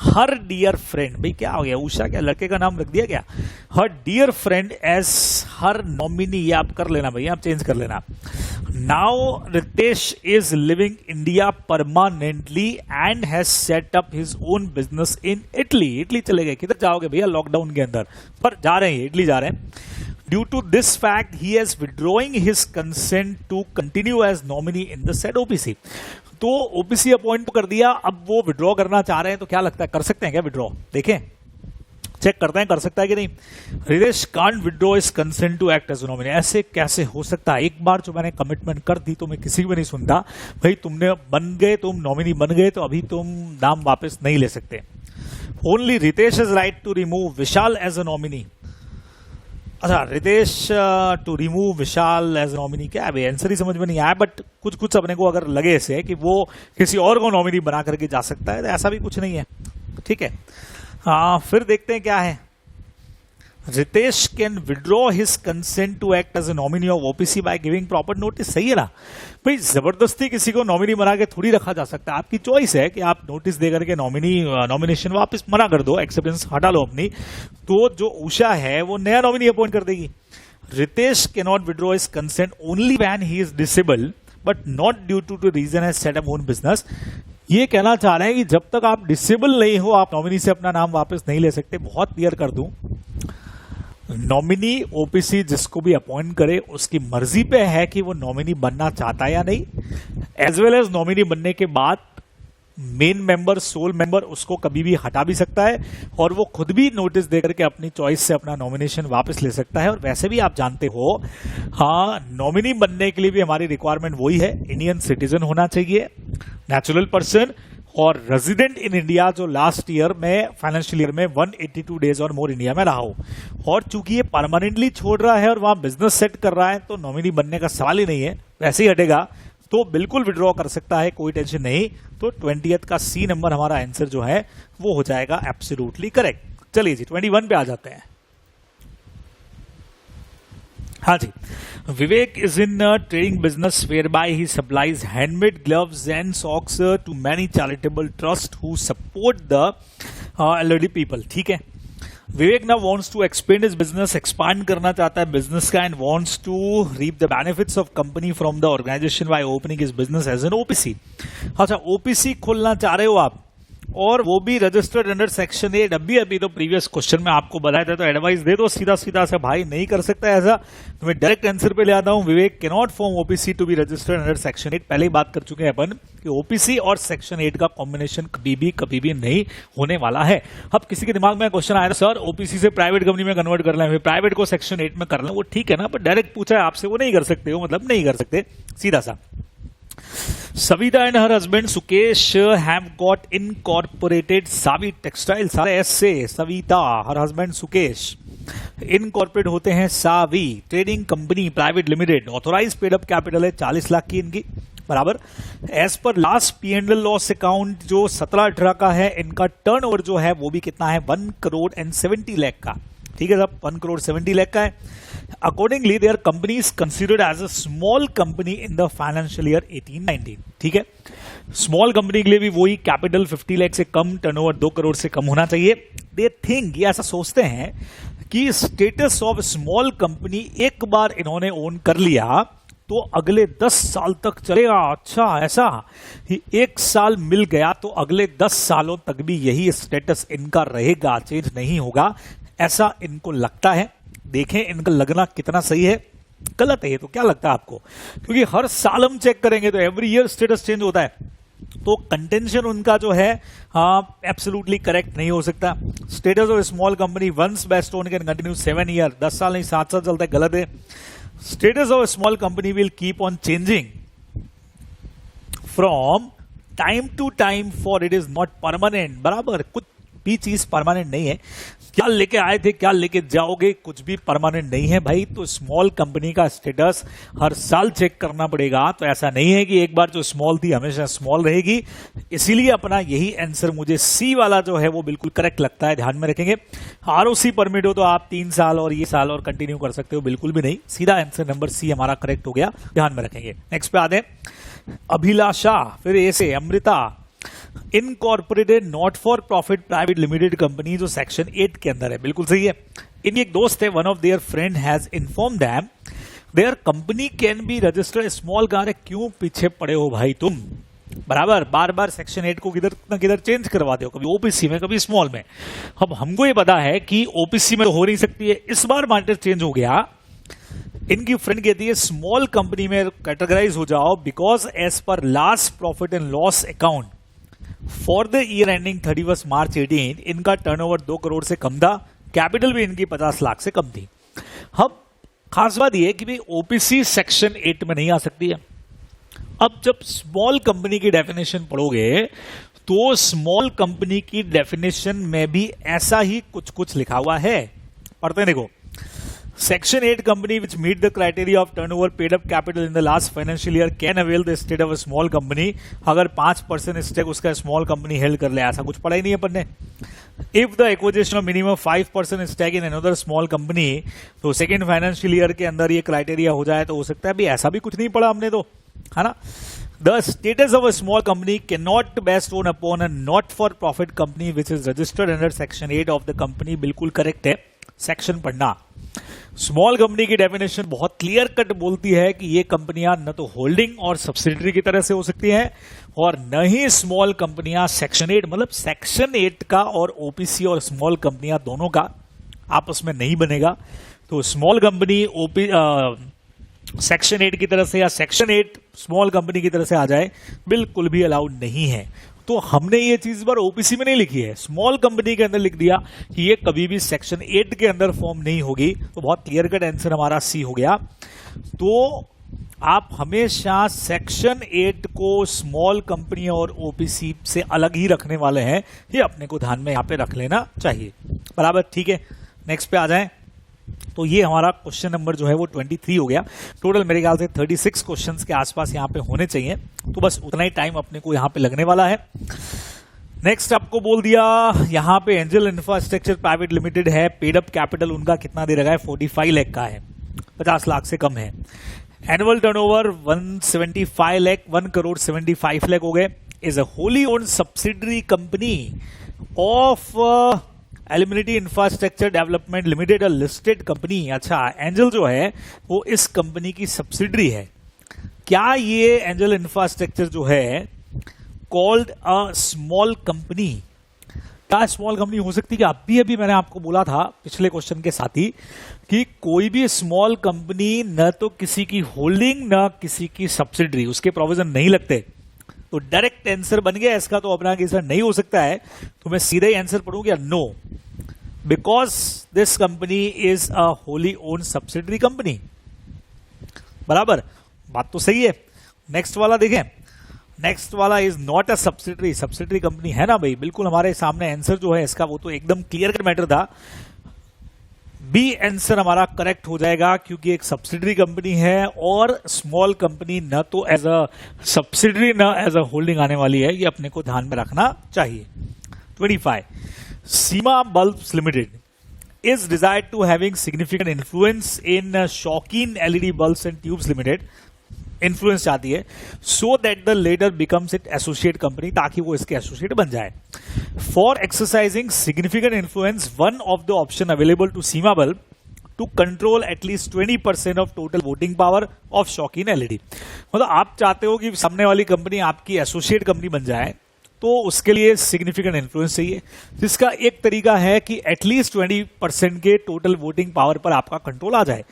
her dear friend. भाई क्या हो गया, उषा क्या लड़के का नाम रख दिया क्या? Her dear friend as her nominee. ये आप कर लेना भैया, आप चेंज कर लेना. Now Ritesh is living India permanently and has set up his own business in Italy. Italy चले गए, किधर जाओगे भैया लॉकडाउन के अंदर, पर जा रहे हैं, इटली जा रहे हैं. Due to this fact he is withdrawing his consent to continue as nominee in the said OPC. तो ओपीसी अपॉइंट कर दिया, अब वो विड्रॉ करना चाह रहे हैं. तो क्या लगता है, कर सकते हैं क्या विड्रॉ? देखें चेक करते हैं कर सकता है कि नहीं। Ritesh can't withdraw his consent to act as nominee, ऐसे कैसे हो सकता है? एक बार जो मैंने कमिटमेंट कर दी तो मैं किसी भी नहीं सुनता भाई, तुमने बन गए, तुम नॉमिनी बन गए तो अभी तुम नाम वापस नहीं ले सकते। Only Ritesh is right to remove Vishal as a nominee. अच्छा, Ritesh to remove Vishal as nominee, क्या है आंसर ही समझ में नहीं आया, बट कुछ कुछ अपने को अगर लगे ऐसे कि वो किसी और को नॉमिनी बना करके जा सकता है, तो ऐसा भी कुछ नहीं है, ठीक है। हाँ, फिर देखते हैं क्या है। Ritesh can withdraw his consent to act as a nominee of OPC by giving proper notice. सही है ना भाई, जबरदस्ती किसी को नॉमिनी बना के थोड़ी रखा जा सकता है। आपकी चॉइस है कि आप नोटिस दे करके नॉमिनेशन वापस मना कर दो, एक्सेप्टेंस हटा लो अपनी, तो जो उषा है वो नया नॉमिनी अपॉइंट कर देगी। Ritesh can not withdraw his consent only when he is disable but not due to reason has set up own business. ये कहना चाह रहे हैं कि जब तक आप डिसेबल नहीं हो आप नॉमिनी से अपना नाम वापस नहीं ले सकते। बहुत क्लियर कर दूं, नॉमिनी ओपीसी जिसको भी अपॉइंट करे उसकी मर्जी पे है कि वो नॉमिनी बनना चाहता है या नहीं, एज वेल एज नॉमिनी बनने के बाद मेन मेंबर, सोल मेंबर उसको कभी भी हटा भी सकता है और वो खुद भी नोटिस देकर के अपनी चॉइस से अपना नॉमिनेशन वापस ले सकता है। और वैसे भी आप जानते हो, हाँ, नॉमिनी बनने के लिए भी हमारी रिक्वायरमेंट वही है, इंडियन सिटीजन होना चाहिए, नेचुरल पर्सन और रेजिडेंट इन इंडिया जो लास्ट ईयर में फाइनेंशियल ईयर में 182 डेज और मोर इंडिया में रहा हो। और चूंकि ये परमानेंटली छोड़ रहा है और वहां बिजनेस सेट कर रहा है तो नॉमिनी बनने का सवाल ही नहीं है, वैसे ही हटेगा तो बिल्कुल विड्रॉ कर सकता है, कोई टेंशन नहीं। तो 20th का सी नंबर हमारा आंसर जो है वो हो जाएगा एब्सोल्युटली करेक्ट। चलिए जी 21 पे आ जाते हैं। हाँ जी, Vivek is in trading business whereby he supplies handmade gloves and socks to many charitable trust who support the elderly people. ठीक है, विवेक ना wants to expand his business, expand करना चाहता है बिजनेस का, and wants to reap the benefits of company from the organisation by opening his business as an OPC. अच्छा, OPC खोलना चाह रहे हो आप और वो भी रजिस्टर्ड अंडर सेक्शन 8। अभी तो प्रीवियस क्वेश्चन में आपको बताया था, तो एडवाइस दे दो सीधा सीधा से, भाई नहीं कर सकता ऐसा, तो मैं डायरेक्ट आंसर पे ले आता हूं। Vivek cannot form OPC to be registered under section 8। पहले ही बात कर चुके हैं अपन कि ओपीसी और सेक्शन 8 का कॉम्बिनेशन कभी भी नहीं होने वाला है। अब किसी के दिमाग में क्वेश्चन आया, सर ओपीसी से प्राइवेट कंपनी में कन्वर्ट कर लें, प्राइवेट को सेक्शन 8 में कर लें, वो ठीक है ना, पर डायरेक्ट पूछा है आपसे, वो नहीं कर सकते हो, मतलब नहीं कर सकते, सीधा सा। Savita and her husband Sukesh have got incorporated Savi Textiles, सारे ऐसे Savita, her husband Sukesh incorporate होते हैं Savi trading company private limited. Authorise paid up capital है 40 लाख की इनकी, बराबर। As per last P&L loss account जो 17-18 का है, इनका टर्नओवर जो है वो भी कितना है, 1 करोड़ and 70 लाख का। ठीक है साहब, 1 करोड़ 70 लाख का है। Accordingly their company is considered as a small company in the financial year 18-19। ठीक है, स्मॉल कंपनी के लिए भी वही कैपिटल 50 लाख से कम, टर्नओवर 2 करोड़ से कम होना चाहिए। दे थिंक, ये ऐसा सोचते हैं कि स्टेटस ऑफ स्मॉल कंपनी एक बार इन्होंने ओन कर लिया तो अगले 10 साल तक चलेगा। अच्छा, ऐसा ही 1 साल मिल गया तो अगले 10 सालों तक भी यही स्टेटस इनका रहेगा, चेंज नहीं होगा, ऐसा इनको लगता है। देखें इनका लगना कितना सही है, गलत है ये तो। क्या लगता है आपको? क्योंकि हर साल हम चेक करेंगे तो एवरी ईयर स्टेटस चेंज होता है, तो कंटेंशन उनका जो है एब्सोल्युटली करेक्ट नहीं हो सकता। Status of small company once bestowed can continue 7 year, 10 साल नहीं 7 साल चलता है, गलत है। Status of small company will keep on changing from time to time for it is not permanent, बराबर। कुछ भी चीज परमानेंट नहीं है, क्या लेके आए थे क्या लेके जाओगे, कुछ भी परमानेंट नहीं है भाई। तो स्मॉल कंपनी का स्टेटस हर साल चेक करना पड़ेगा, तो ऐसा नहीं है कि एक बार जो स्मॉल थी हमेशा स्मॉल रहेगी। इसीलिए अपना यही आंसर मुझे सी वाला जो है वो बिल्कुल करेक्ट लगता है, ध्यान में रखेंगे। आरओसी परमिट हो तो आप 3 साल और ये साल और कंटिन्यू कर सकते हो, बिल्कुल भी नहीं, सीधा आंसर नंबर सी हमारा करेक्ट हो गया, ध्यान में रखेंगे। नेक्स्ट पे आते हैं, अभिलाषा, फिर ए से Amrita, incorporated not for profit private limited company जो सेक्शन 8 के अंदर है, बिल्कुल सही है। इनके एक दोस्त है, one of their friend has inform them their company can be registered small car. है क्यों पीछे पड़े हो भाई तुम, बराबर बार बार सेक्शन 8 को किधर न किधर चेंज करवाते हो, कभी ओपीसी में कभी स्मॉल में। अब हमको ये पता है कि ओपीसी में तो हो नहीं सकती है, इस बार मैटर चेंज हो गया। इनकी फ्रेंड कहती है स्मॉल कंपनी में कैटेगराइज हो जाओ, because as per last profit and loss account for the year ending 31 March 18 इनका टर्नओवर 2 करोड़ से कम था, कैपिटल भी इनकी 50 लाख से कम थी। अब खास बात यह कि भाई ओपीसी सेक्शन 8 में नहीं आ सकती है। अब जब स्मॉल कंपनी की डेफिनेशन पढ़ोगे तो स्मॉल कंपनी की डेफिनेशन में भी ऐसा ही कुछ कुछ लिखा हुआ है। पढ़ते हैं, देखो। Section 8 company which meet the criteria of turnover paid up capital in the last financial year can avail the state of a small company. अगर 5% स्टेक उसका स्मॉल कंपनी हेल्ड कर ले, ऐसा कुछ पढ़ा ही नहीं है अपन ने। If the acquisition of minimum 5% stake in another small company, तो सेकेंड फाइनेंशियल ईयर के अंदर ये क्राइटेरिया हो जाए तो हो सकता है भी ऐसा भी कुछ नहीं पढ़ा हमने तो, है ना। The status of a small company cannot best own upon a not-for-profit company which is registered under Section 8 of the company। बिल्कुल करेक्ट है, सेक्शन पढ़ना। स्मॉल कंपनी की डेफिनेशन बहुत क्लियर कट बोलती है कि ये कंपनियां न तो होल्डिंग और सब्सिडरी की तरह से हो सकती हैं और न ही स्मॉल कंपनियां सेक्शन 8 मतलब सेक्शन 8 का और ओपीसी और स्मॉल कंपनियां दोनों का आपस में नहीं बनेगा। तो स्मॉल कंपनी सेक्शन 8 की तरफ से या सेक्शन 8 स्मॉल कंपनी की तरफ से आ जाए बिल्कुल भी अलाउड नहीं है। तो हमने ये चीज पर ओपीसी में नहीं लिखी है, स्मॉल कंपनी के अंदर लिख दिया कि ये कभी भी सेक्शन 8 के अंदर फॉर्म नहीं होगी। तो बहुत क्लियर कट आंसर हमारा सी हो गया। तो आप हमेशा सेक्शन 8 को स्मॉल कंपनी और ओपीसी से अलग ही रखने वाले हैं, ये अपने को ध्यान में यहां पे रख लेना चाहिए। बराबर, ठीक है। नेक्स्ट पे आ जाएं। तो ये हमारा क्वेश्चन नंबर जो है वो 23 हो गया। टोटल मेरे ख्याल से 36 क्वेश्चंस के आसपास यहाँ पे होने चाहिए। तो बस उतना ही टाइम अपने को यहाँ पे लगने वाला है। नेक्स्ट आपको बोल दिया यहाँ पे एंजल इंफ्रास्ट्रक्चर प्राइवेट लिमिटेड है, पेड अप कैपिटल उनका कितना दे रखा है, 45 लाख का है, 50 लाख से कम है। एनुअल टर्नओवर 175 लाख, 1,75 लाख हो गए। Is a wholly owned subsidiary company of eliminity infrastructure development limited, a listed company. अच्छा, एंजल जो है वो इस कंपनी की सब्सिडरी है। क्या ये एंजल इंफ्रास्ट्रक्चर जो है कॉल्ड अ स्मॉल कंपनी? क्या स्मॉल कंपनी हो सकती है? अभी मैंने आपको बोला था पिछले क्वेश्चन के साथ ही कि कोई भी स्मॉल कंपनी न तो किसी की होल्डिंग न किसी की सब्सिडरी, उसके प्रोविजन नहीं लगते। तो डायरेक्ट आंसर बन गया इसका, तो अपना आंसर नहीं हो सकता है। तो मैं सीधा ही आंसर पढ़ूंगा no, because this company is a wholly owned subsidiary company. बराबर, बात तो सही है। नेक्स्ट वाला देखें। नेक्स्ट वाला is not a subsidiary, subsidiary company है ना भाई। बिल्कुल हमारे सामने आंसर जो है इसका वो तो एकदम क्लियर कट मैटर था। बी आंसर हमारा करेक्ट हो जाएगा क्योंकि एक सब्सिडरी कंपनी है और स्मॉल कंपनी न तो एज अ सब्सिडरी न एज अ होल्डिंग आने वाली है, ये अपने को ध्यान में रखना चाहिए। 25 Seema bulbs limited is desired to having significant influence in Shawkin LED bulbs and tubes limited, influence चाहती है, so that the later becomes its associate company, ताकि वो इसके associate बन जाए। For exercising significant influence, one of the option available to Seema Bulb to control at least 20% of total voting power of Shawkin LED। मतलब आप चाहते हो कि सामने वाली कंपनी आपकी एसोसिएट कंपनी बन जाए, तो उसके लिए सिग्निफिकेंट इन्फ्लुएंस चाहिए, जिसका एक तरीका है कि एटलीस्ट 20% के टोटल वोटिंग पावर पर आपका कंट्रोल आ जाए।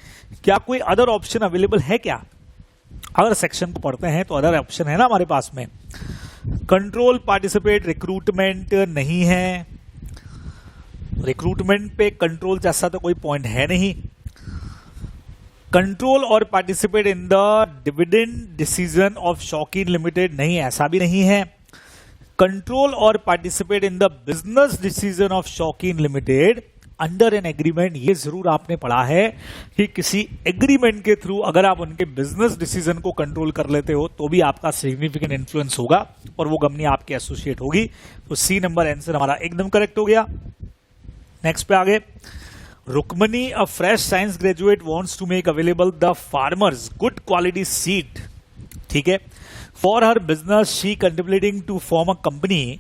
क्या कोई अदर ऑप्शन अवेलेबल है क्या? अगर सेक्शन को पढ़ते हैं तो अदर ऑप्शन है ना हमारे पास में। कंट्रोल पार्टिसिपेट रिक्रूटमेंट नहीं है, रिक्रूटमेंट पे कंट्रोल जैसा तो कोई पॉइंट है नहीं। कंट्रोल और participate in the dividend decision of Shaukin limited नहीं, ऐसा भी नहीं है। कंट्रोल और participate in the business decision of Shaukin limited under an agreement, ये जरूर आपने पढ़ा है कि किसी एग्रीमेंट के थ्रू अगर आप उनके बिजनेस डिसीजन को कंट्रोल कर लेते हो तो भी आपका सिग्निफिकेंट इन्फ्लुएंस होगा और वो कंपनी आपके एसोसिएट होगी। तो सी नंबर आंसर हमारा एकदम करेक्ट हो गया। नेक्स्ट पे आगे, Rukmani a fresh science graduate wants to make available the farmers good quality seed, ठीक है, for her business she contemplating to form a company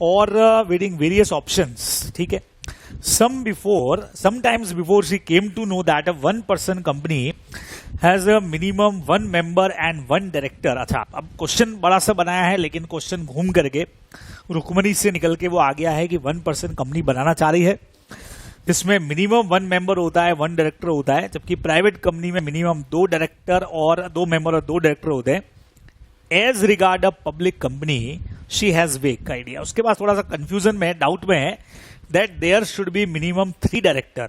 और वेटिंग वेरियस ऑप्शंस, ठीक है। Sometimes before she came to know that a one-person company has a minimum one member and one director। अच्छा, अब question बड़ा सा बनाया है लेकिन क्वेश्चन घूम करके रुक्मणी से निकल के वो आ गया है कि 1% कंपनी बनाना चाह रही है जिसमें मिनिमम 1 मेंबर होता है, 1 डायरेक्टर होता है, जबकि प्राइवेट कंपनी में मिनिमम 2 डायरेक्टर और 2 मेंबर और 2 डायरेक्टर होते हैं। As regard a public company she has vague idea. उसके बाद थोड़ा सा कंफ्यूजन में, डाउट में है that there should be minimum 3 director,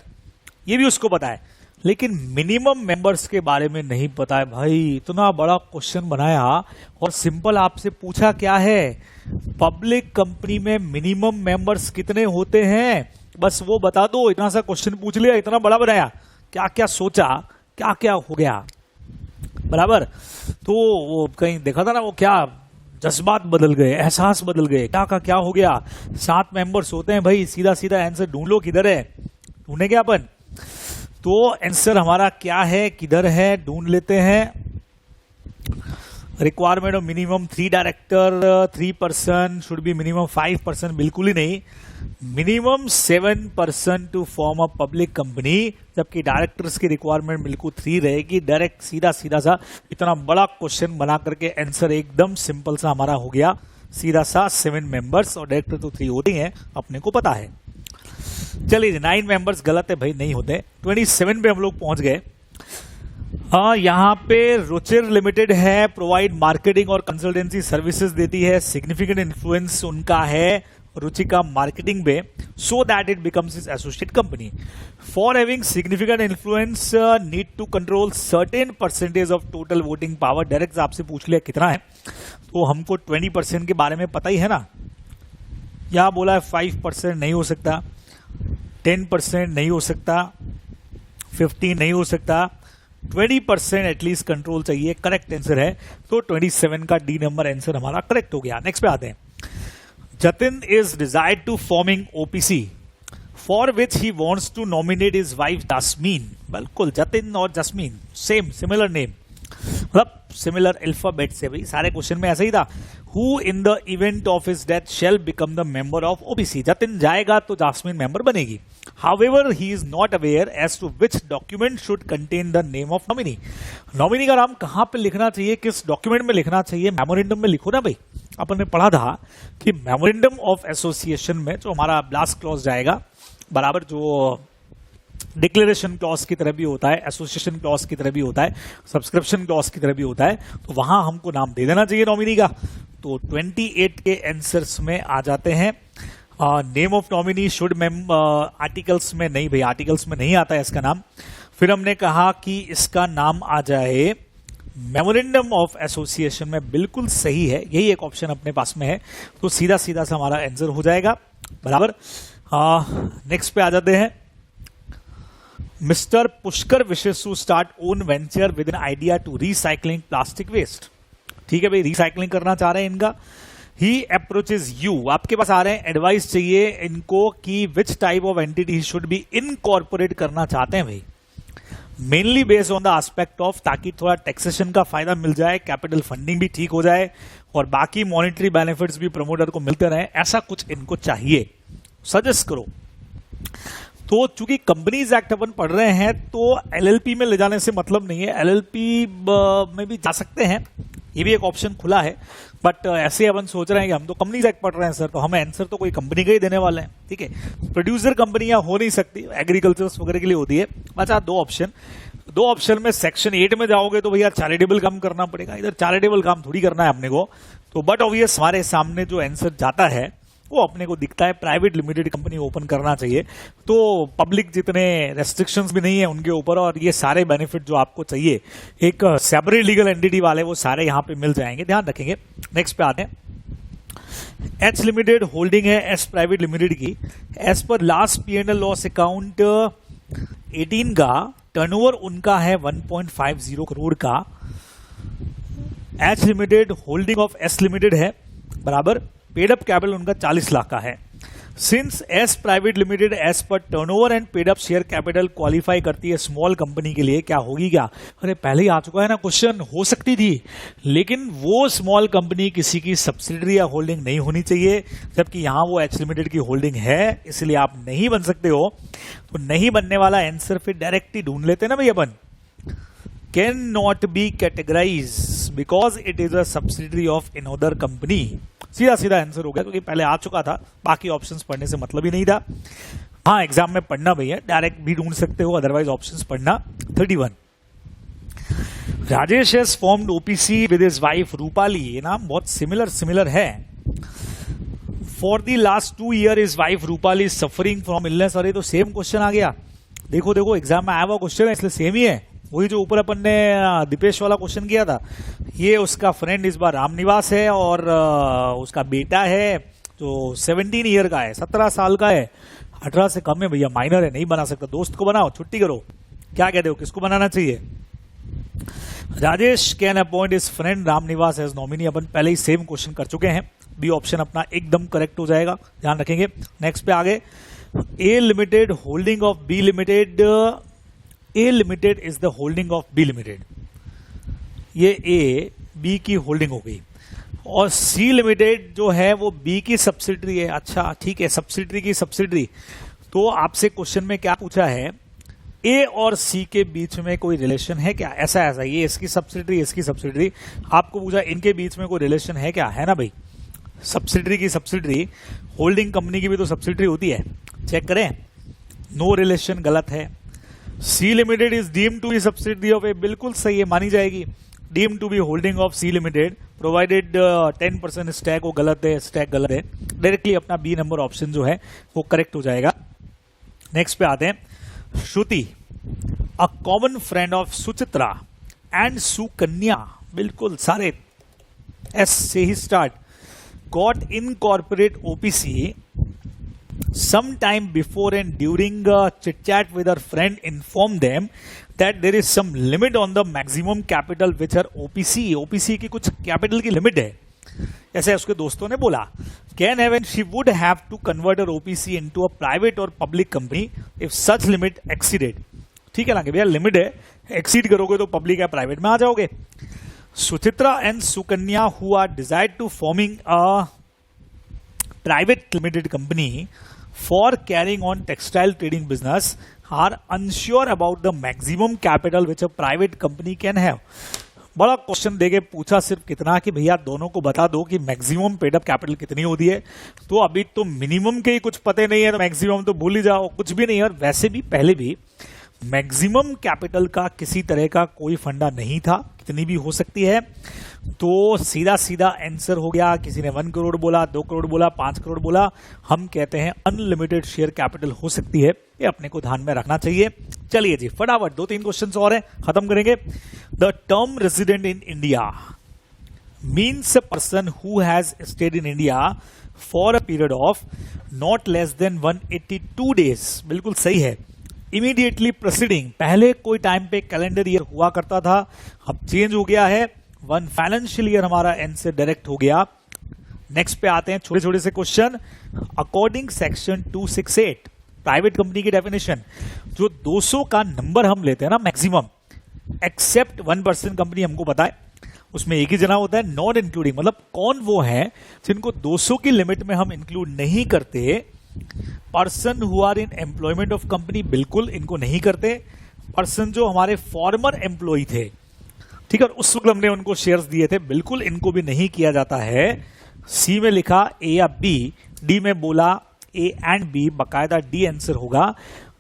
ये भी उसको पता है, लेकिन मिनिमम मेंबर्स के बारे में नहीं पता है। भाई इतना बड़ा क्वेश्चन बनाया और सिंपल आपसे पूछा क्या है, पब्लिक कंपनी में मिनिमम मेंबर्स कितने होते हैं, बस वो बता दो। इतना सा क्वेश्चन पूछ लिया, इतना बड़ा बनाया, क्या क्या सोचा, क्या क्या हो गया, बराबर। तो वो कहीं देखा था ना, वो क्या जज्बात बदल गए, एहसास बदल गए, क्या का क्या हो गया। 7 मेंबर्स होते हैं भाई, सीधा सीधा आंसर ढूंढ लो, किधर है, ढूंढे क्या अपन। तो आंसर हमारा क्या है, किधर है, ढूंढ लेते हैं। Requirement of minimum 3 director, 3 person, should be minimum 5 person, बिल्कुल ही नहीं, minimum 7 person to form a public company, जबकि डायरेक्टर्स की रिक्वायरमेंट बिल्कुल 3 रहेगी। डायरेक्ट सीधा सीधा सा इतना बड़ा क्वेश्चन बना करके आंसर एकदम सिंपल सा हमारा हो गया, सीधा सा 7 मेंबर्स, और डायरेक्टर तो 3 होते हैं, अपने को पता है। चलिए 9 मेंबर्स गलत है भाई, नहीं होते। 27 पे हम लोग पहुंच गए। यहाँ पे रुचिर लिमिटेड है, प्रोवाइड मार्केटिंग और कंसल्टेंसी सर्विसेज देती है, सिग्निफिकेंट इन्फ्लुएंस उनका है रुचि का मार्केटिंग पे, so that it becomes its associate company. For having significant influence need to control certain percentage of total voting power. Direct आपसे पूछ लिया कितना है, तो हमको 20% के बारे में पता ही है ना। यहाँ बोला है 5% नहीं हो सकता, 10% नहीं हो सकता, 15 नहीं हो सकता, 20% एटलीस्ट कंट्रोल चाहिए, करेक्ट आंसर है। तो 27 का डी नंबर आंसर हमारा करेक्ट हो गया। नेक्स्ट पे आते हैं। Jatin is desired to forming OPC for which he wants to nominate his wife Jasmine. बिल्कुल, जतिन और जस्मीन सेम, सिमिलर नेम, मतलब सिमिलर अल्फाबेट से। भाई सारे क्वेश्चन में ऐसा ही था। Who in the event of his death shall become the member of OBC. Jatin जाएगा तो जास्मीन मेंबर बनेगी। However he is not aware as to which document should contain the name of nominee. Nominee का नाम कहां पे लिखना चाहिए, किस डॉक्यूमेंट में लिखना चाहिए, मेमोरेंडम में लिखो ना भाई। अपन ने पढ़ा था कि मेमोरेंडम ऑफ एसोसिएशन में जो हमारा ब्लास्ट क्लॉज जाएगा, बराबर जो डिक्लेरेशन क्लॉज की तरह भी होता है, एसोसिएशन क्लॉज की तरह भी होता है, सब्सक्रिप्शन क्लॉज की तरह भी होता है, तो वहां हमको नाम दे देना चाहिए नॉमिनी का। तो 28 के आंसर्स में आ जाते हैं। Name of nominee should articles में नहीं भाई, आर्टिकल्स में नहीं आता है इसका नाम। फिर हमने कहा कि इसका नाम आ जाए मेमोरेंडम ऑफ एसोसिएशन में, बिल्कुल सही है, यही एक ऑप्शन अपने पास में है, तो सीधा सीधा सा हमारा आंसर हो जाएगा, बराबर। नेक्स्ट पे आ जाते हैं। Mister Pushkar wishes to start own venture with an idea to recycling plastic waste. ठीक है भाई, रिसाइकलिंग करना चाह रहे हैं इनका। ही अप्रोचेज यू, आपके पास आ रहे हैं, एडवाइस चाहिए इनको कि which type of entity should be incorporate करना चाहते हैं भाई, mainly based on the aspect of, ताकि थोड़ा टैक्सेशन का फायदा मिल जाए, कैपिटल फंडिंग भी ठीक हो जाए और बाकी मॉनेटरी बेनिफिट्स भी प्रमोटर को मिलते रहे, ऐसा कुछ इनको चाहिए, सजेस्ट करो। तो चूंकि कंपनीज एक्ट अपन पढ़ रहे हैं तो एलएलपी में ले जाने से मतलब नहीं है, एलएलपी में भी जा सकते हैं, ये भी एक ऑप्शन खुला है, बट ऐसे अपन सोच रहे हैं कि हम तो कंपनीज एक्ट पढ़ रहे हैं सर, तो हमें आंसर तो कोई कंपनी का ही देने वाले हैं। ठीक है, प्रोड्यूसर कंपनियां हो नहीं सकती, एग्रीकल्चर वगैरह के लिए होती है। अच्छा, दो ऑप्शन में सेक्शन 8 में जाओगे तो भैया चैरिटेबल काम करना पड़ेगा, इधर चैरिटेबल काम थोड़ी करना है अपने को। तो बट ऑब्वियस हमारे सामने जो आंसर जाता है वो अपने को दिखता है प्राइवेट लिमिटेड कंपनी ओपन करना चाहिए, तो पब्लिक जितने रेस्ट्रिक्शंस भी नहीं है उनके ऊपर, और ये सारे बेनिफिट जो आपको चाहिए एक सेपरेट लीगल एंटिटी वाले, वो सारे यहाँ पे मिल जाएंगे, ध्यान रखेंगे। नेक्स्ट पे आते हैं। एच लिमिटेड होल्डिंग है एस प्राइवेट लिमिटेड की। As per last P&L loss account 18 का टर्नओवर उनका है 1.50 करोड़ का। H limited holding of S limited है, बराबर। पेड अप कैपिटल उनका 40 लाख का है। Since as private limited as per turnover and paid up share capital qualify करती है स्मॉल कंपनी के लिए, क्या होगी क्या? अरे पहले ही आ चुका है ना क्वेश्चन, हो सकती थी, लेकिन वो स्मॉल कंपनी किसी की सब्सिडरी या होल्डिंग नहीं होनी चाहिए, जबकि यहां वो एच लिमिटेड की होल्डिंग है, इसलिए आप नहीं बन सकते हो। तो नहीं बनने वाला आंसर फिर डायरेक्ट ही ढूंढ लेते ना भाई अपन, cannot be categorise because it is a subsidiary of another company. सीधा सीधा आंसर हो गया, क्योंकि पहले आ चुका था, बाकी ऑप्शंस पढ़ने से मतलब ही नहीं था। हाँ, एग्जाम में पढ़ना भैया, डायरेक्ट भी ढूंढ सकते हो, अदरवाइज ऑप्शंस पढ़ना। 31 Rajesh has formed OPC with his wife Rupali. ये नाम बहुत सिमिलर है। For the last 2 years his wife Rupali is suffering from illness. अरे तो सेम क्वेश्चन आ गया, देखो देखो एग्जाम में आया हुआ क्वेश्चन है, इसलिए सेम ही है, वही जो ऊपर अपन ने दीपेश वाला क्वेश्चन किया था। ये उसका फ्रेंड इस बार रामनिवास है और उसका बेटा है जो 17 ईयर का है, 17 साल का है, 18 से कम है भैया, माइनर है, नहीं बना सकता। दोस्त को बनाओ, छुट्टी करो, क्या कहते हो, किसको बनाना चाहिए? Rajesh can appoint his friend Ramniwas as nominee. अपन पहले ही सेम क्वेश्चन कर चुके हैं, बी ऑप्शन अपना एकदम करेक्ट हो जाएगा, ध्यान रखेंगे। नेक्स्ट पे आगे, A limited holding of B limited, A limited is the holding of B limited. ये ए बी की होल्डिंग हो गई और सी लिमिटेड जो है वो बी की सब्सिडरी है। अच्छा ठीक है, सब्सिडरी की सब्सिडरी। तो आपसे क्वेश्चन में क्या पूछा है, ए और सी के बीच में कोई रिलेशन है क्या? ऐसा ऐसा, ये इसकी सब्सिडरी इसकी सब्सिडरी, आपको पूछा इनके बीच में कोई रिलेशन है क्या? है ना भाई, सब्सिडरी की सब्सिडरी, होल्डिंग कंपनी की भी तो सब्सिडरी होती है, चेक करें। नो रिलेशन गलत है। C limited is deemed to be subsidiary of A, बिल्कुल सही है, मानी जाएगी। Deemed to be holding of C limited provided 10% stake, वो गलत है, स्टैक गलत है। डायरेक्टली अपना बी नंबर ऑप्शन जो है वो करेक्ट हो जाएगा। नेक्स्ट पे आते हैं, Shruti a common friend of Suchitra and Sukanya, बिल्कुल सारे एस से ही start, got incorporate OPC sometime before and during a chit chat with her friend informed them that there is some limit on the maximum capital which her OPC की कुछ capital की limit है, ऐसे उसके दोस्तों ने बोला। Can have and she would have to convert her OPC into a private or public company if such limit exceeded। ठीक है ना कि भैया लिमिट है, एक्सीड करोगे तो पब्लिक या प्राइवेट में आ जाओगे। Suchitra and Sukanya who are desired to forming a private limited company for carrying on textile trading business are unsure about the maximum capital which a private company can have। बड़ा question देके पूछा सिर्फ कितना कि भैया दोनों को बता दो कि मैक्सिमम पेड अप कैपिटल कितनी होती है। तो अभी तो मिनिमम के ही कुछ पते नहीं है, तो मैक्सिमम तो भूल ही जाओ, कुछ भी नहीं है। और वैसे भी पहले भी मैक्सिमम कैपिटल का किसी तरह का कोई फंडा नहीं था, कितनी भी हो सकती है। तो सीधा सीधा आंसर हो गया, किसी ने 1 करोड़ बोला, 2 करोड़ बोला, 5 करोड़ बोला, हम कहते हैं अनलिमिटेड शेयर कैपिटल हो सकती है, ये अपने को ध्यान में रखना चाहिए। चलिए जी फटाफट 2-3 क्वेश्चन और हैं, खत्म करेंगे। The term resident in India means a person who has stayed in India for a period of not less than 182 days, बिल्कुल सही है। इमीडिएटली प्रोसीडिंग, पहले कोई टाइम पे कैलेंडर ईयर हुआ करता था, अब चेंज हो गया है, 1 फाइनेंशियल ईयर हमारा एंड से डायरेक्ट हो गया। नेक्स्ट पे आते हैं छोटे छोटे से question. According section 268 private company की डेफिनेशन, जो 200 का नंबर हम लेते हैं ना मैक्सिमम, एक्सेप्ट 1% कंपनी हमको पता है, उसमें एक ही जना होता है, नॉट इंक्लूडिंग, मतलब कौन वो है जिनको 200 की लिमिट में हम इंक्लूड नहीं करते। Person who are in employment of company, बिल्कुल इनको नहीं करते। पर्सन जो हमारे फॉर्मर एम्प्लॉय थे, ठीक है, उस वक्त हमने उनको शेयर्स दिए थे, बिल्कुल इनको भी नहीं किया जाता है। सी में लिखा ए या बी, डी में बोला ए एंड बी, बकायदा डी आंसर होगा।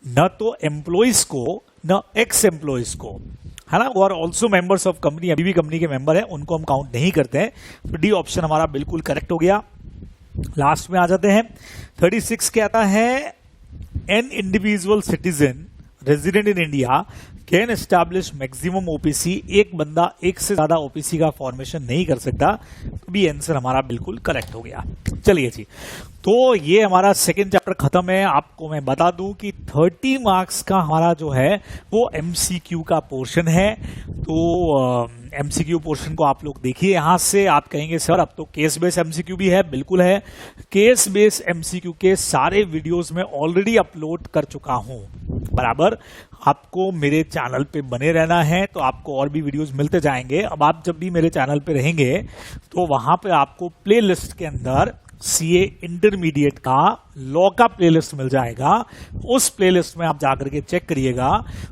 न तो एम्प्लॉइज को न एक्स एम्प्लॉइज को, है ना, वो are also members of company, अभी भी कंपनी के मेंबर है, उनको हम काउंट नहीं करते हैं। तो डी ऑप्शन हमारा बिल्कुल करेक्ट हो गया। लास्ट में आ जाते हैं, 36 कहता है an individual citizen resident in India can establish maximum OPC, एक बंदा एक से ज्यादा ओपीसी का फॉर्मेशन नहीं कर सकता। तो भी आंसर हमारा बिल्कुल करेक्ट हो गया। चलिए जी, तो ये हमारा सेकेंड चैप्टर खत्म है। आपको मैं बता दूं कि 30 मार्क्स का हमारा जो है वो एमसीक्यू का पोर्शन है। तो एमसीक्यू पोर्शन को आप लोग देखिए, यहां से आप कहेंगे सर अब तो केस बेस एमसीक्यू भी है, बिल्कुल है। केस बेस एमसीक्यू के सारे वीडियोस में ऑलरेडी अपलोड कर चुका हूं, बराबर। आपको मेरे चैनल पे बने रहना है तो आपको और भी वीडियोस मिलते जाएंगे। अब आप जब भी मेरे चैनल पे रहेंगे तो वहां पे आपको प्लेलिस्ट के अंदर सीए इंटरमीडिएट का लॉ का प्लेलिस्ट मिल जाएगा। उस प्लेलिस्ट में आप जाकर के चेक करिएगा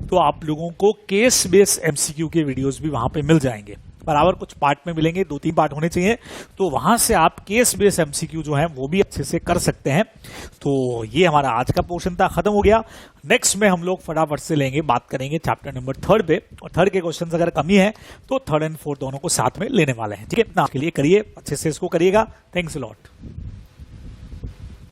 तो आप लोगों को केस बेस एमसीक्यू के वीडियोस भी वहां पे मिल जाएंगे, बराबर। कुछ पार्ट में मिलेंगे, 2-3 पार्ट होने चाहिए, तो वहां से आप केस बेस एमसीक्यू जो है वो भी अच्छे से कर सकते हैं। तो ये हमारा आज का पोर्शन था, खत्म हो गया। नेक्स्ट में हम लोग फटाफट से लेंगे, बात करेंगे चैप्टर नंबर 3 पे, और 3 के क्वेश्चन अगर कमी है तो 3 और 4 दोनों को साथ में लेने वाले हैं, ठीक है। इतना आपके लिए करिए, अच्छे से इसको करिएगा। Thanks a lot.